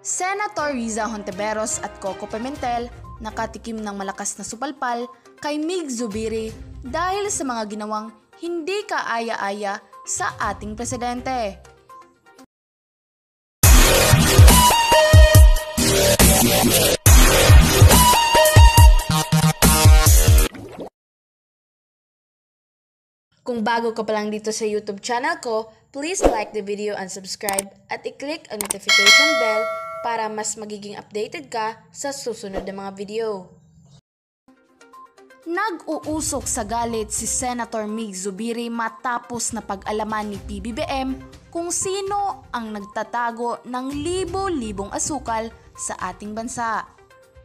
Senator Riza Hontiveros at Coco Pimentel nakatikim ng malakas na supalpal kay Mig Zubiri dahil sa mga ginawang hindi kaaya-aya sa ating presidente. Kung bago ka pa lang dito sa YouTube channel ko, please like the video and subscribe at i-click ang notification bell para mas magiging updated ka sa susunod na mga video. Nag-uusok sa galit si Senator Mig Zubiri matapos na pag-alaman ni Pbbm kung sino ang nagtatago ng libo-libong asukal sa ating bansa.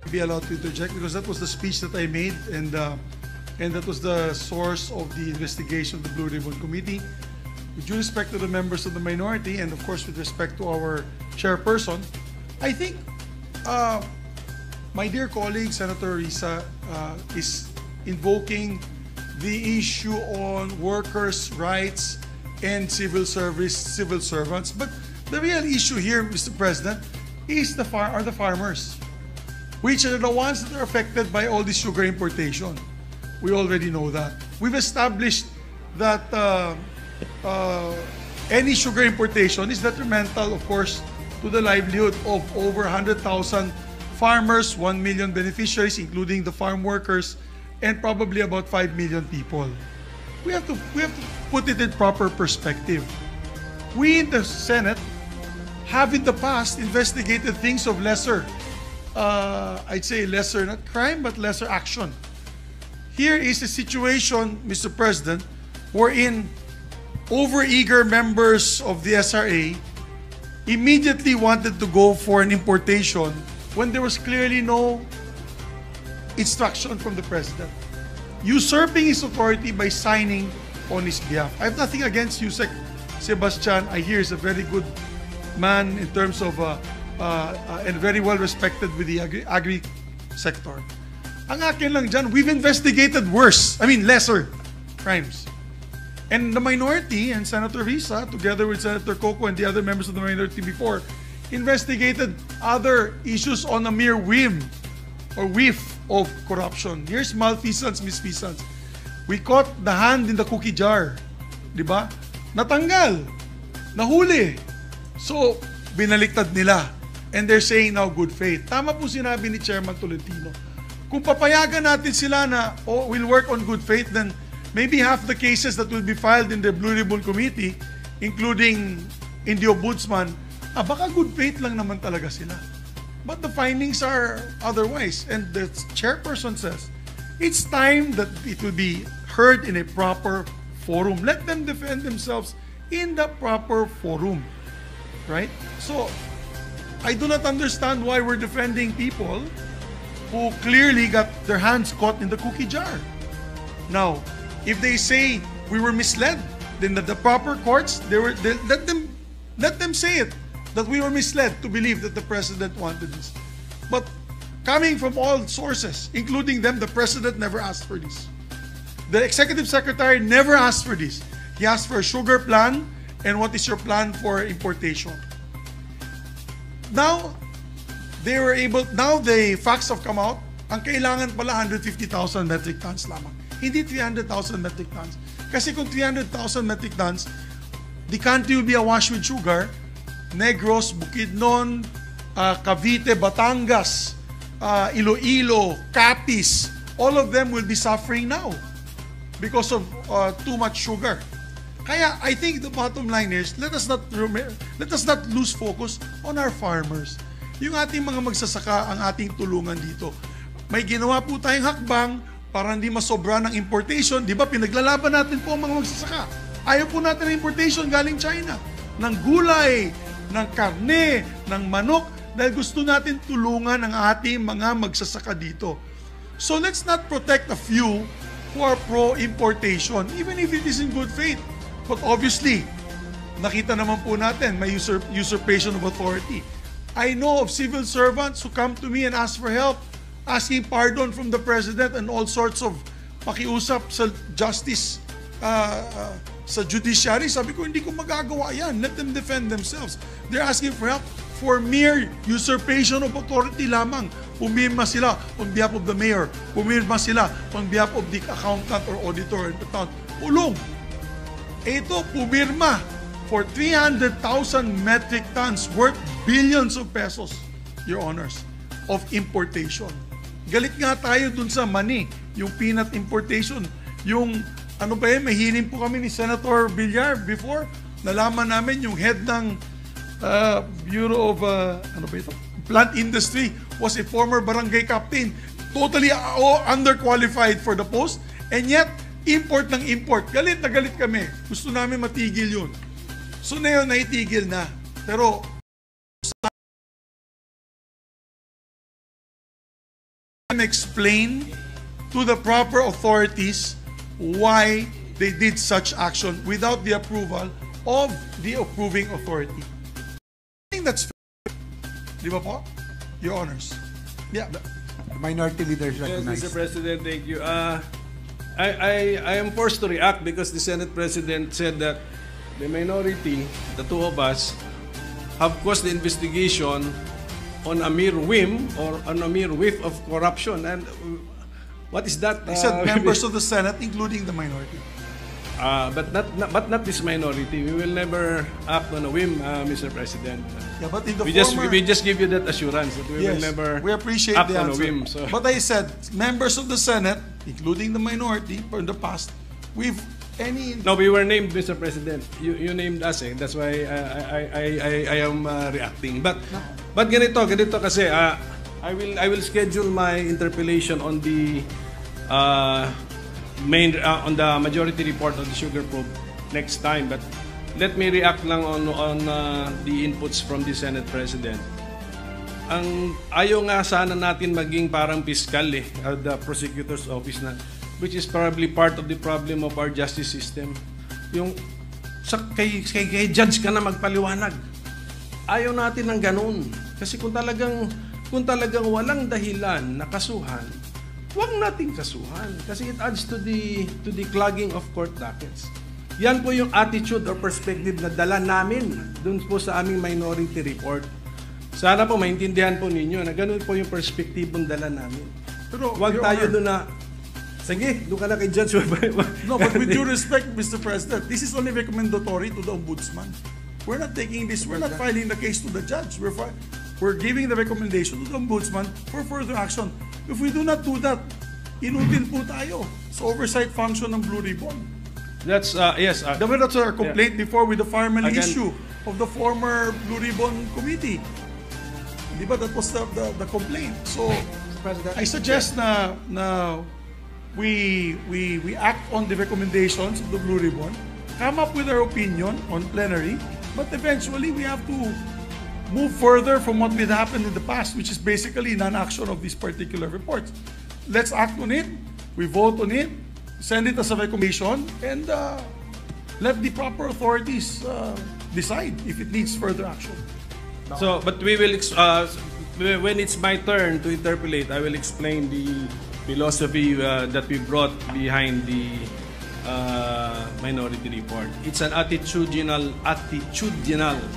Be allowed to interject because that was the speech that I made and that was the source of the investigation of the Blue Ribbon Committee. With due respect to the members of the minority and of course with respect to our chairperson, I think my dear colleague Senator Riza is invoking the issue on workers' rights and civil servants. But the real issue here, Mr. President, is the farmers, which are the ones that are affected by all this sugar importation. We already know that. We've established that any sugar importation is detrimental, of course, to the livelihood of over 100,000 farmers, 1 million beneficiaries, including the farm workers, and probably about 5 million people. We have to put it in proper perspective. We in the Senate have in the past investigated things of lesser, I'd say lesser, not crime, but lesser action. Here is a situation, Mr. President, wherein overeager members of the SRA immediately wanted to go for an importation when there was clearly no instruction from the President, usurping his authority by signing on his behalf. I have nothing against Yusek Sebastian. I hear he's a very good man in terms of and very well respected with the agri sector. Ang akin lang dyan, we've investigated lesser crimes. And the minority and Senator Riza, together with Senator Coco and the other members of the minority before, investigated other issues on a mere whim or whiff of corruption. Here's malfeasance, misfeasance. We caught the hand in the cookie jar. Diba? Natanggal. Nahuli. So, binaliktad nila. And they're saying now good faith. Tama po sinabi ni Chairman Tolentino. Kung papayagan natin sila na we'll work on good faith, then maybe half the cases that will be filed in the Blue Ribbon Committee, including in the Ombudsman, baka good faith lang naman talaga sila. But the findings are otherwise. And the chairperson says, it's time that it will be heard in a proper forum. Let them defend themselves in the proper forum. Right? So, I do not understand why we're defending people who clearly got their hands caught in the cookie jar. Now, if they say we were misled, then the proper courts, let them say it, that we were misled to believe that the President wanted this. But coming from all sources, including them, the President never asked for this. The Executive Secretary never asked for this. He asked for a sugar plan and what is your plan for importation. Now, now the facts have come out, ang kailangan pala 150,000 metric tons lamang. Hindi 300,000 metric tons. Kasi kung 300,000 metric tons, the country will be awash with sugar. Negros, Bukidnon, Cavite, Batangas, Iloilo, Capiz, all of them will be suffering now because of too much sugar. Kaya I think the bottom line is, let us not lose focus on our farmers. Yung ating mga magsasaka ang ating tulungan dito. May ginawa po tayong hakbang para hindi masobra ng importation. Di ba, pinaglalaban natin po ang mga magsasaka. Ayaw po natin ng importation galing China. Ng gulay, ng karne, ng manok, dahil gusto natin tulungan ang ating mga magsasaka dito. So let's not protect a few who are pro-importation, even if it is in good faith. But obviously, nakita naman po natin, may usurpation of authority. I know of civil servants who come to me and ask for help, asking pardon from the President and all sorts of pakiusap sa justice, sa judiciary. Sabi ko, hindi ko magagawa yan. Let them defend themselves. They're asking for help for mere usurpation of authority lamang. Pumirma sila on behalf of the mayor. Pumirma sila on behalf of the accountant or auditor and account. Kulong. Ito, pumirma for 300,000 metric tons worth billions of pesos, Your Honors, of importation. Galit nga tayo dun sa money, yung peanut importation. Yung, ano ba may hiling po kami ni Senator Villar before. Nalaman namin yung head ng Bureau of Plant Industry was a former barangay captain, totally underqualified for the post, and yet import ng import. Galit na galit kami. Gusto namin matigil yun. So na yun, naitigil na. Pero explain to the proper authorities why they did such action without the approval of the approving authority. I think that's fair. Di ba po? Your Honors. Yeah. The minority leaders Yes, recognize. Mr. President, thank you. I am forced to react because the Senate President said that the minority, the two of us, have caused the investigation on a mere whim or on a mere whiff of corruption. And what is that? I said members of the Senate, including the minority. But not this minority. We will never act on a whim, Mr. President. Yeah, but in the We former... just give you that assurance that we will never we appreciate act the on a answer. whim. So. But I said, members of the Senate, including the minority, in the past, we've any... No, we were named, Mr. President. You named us, eh. That's why I am reacting. But ganito kasi I will schedule my interpellation on the on the majority report on the sugar probe next time. But let me react lang on the inputs from the Senate President. Ang ayaw nga sana natin maging parang piskal the prosecutor's office na, which is probably part of the problem of our justice system. Yung kay judge ka na magpaliwanag. Ayaw natin ng ganun. Kasi kung talagang walang dahilan na kasuhan, huwag nating kasuhan kasi it adds to the clogging of court dockets. Yan po yung attitude or perspective na dala namin dun po sa aming minority report. Sana po maintindihan po ninyo na ganun po yung perspektibong dala namin. Pero, huwag Your tayo Honor, doon na, sige, doon ka na kay Judge. No, but with due respect, Mr. President, this is only recommendatory to the Ombudsman. We're not taking this, we're not filing the case to the judge. We're giving the recommendation to the Ombudsman for further action. If we do not do that, inutil po tayo sa oversight function ng Blue Ribbon. That's, yes. That's our complaint before with the family Again, issue of the former Blue Ribbon Committee. Di ba? That was the complaint. So, President, I suggest na we act on the recommendations of the Blue Ribbon, come up with our opinion on plenary, but eventually we have to move further from what had happened in the past, which is basically non-action of these particular reports. Let's act on it, we vote on it, send it as a recommendation, and let the proper authorities decide if it needs further action. So, but we will, when it's my turn to interpolate, I will explain the philosophy that we brought behind the minority report. It's an attitudinal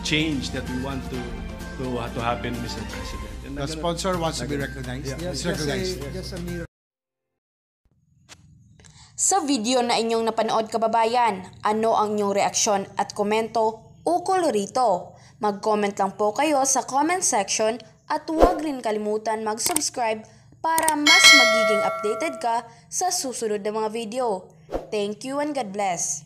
change that we want to happen, Mr. President. And the sponsor wants to be recognized. Yeah. It's recognized. Just a mere Sa video na inyong napanood kababayan, ano ang inyong reaksyon at komento ukol rito? Mag-comment lang po kayo sa comment section at huwag rin kalimutan mag-subscribe para mas magiging updated ka sa susunod na mga video. Thank you and God bless!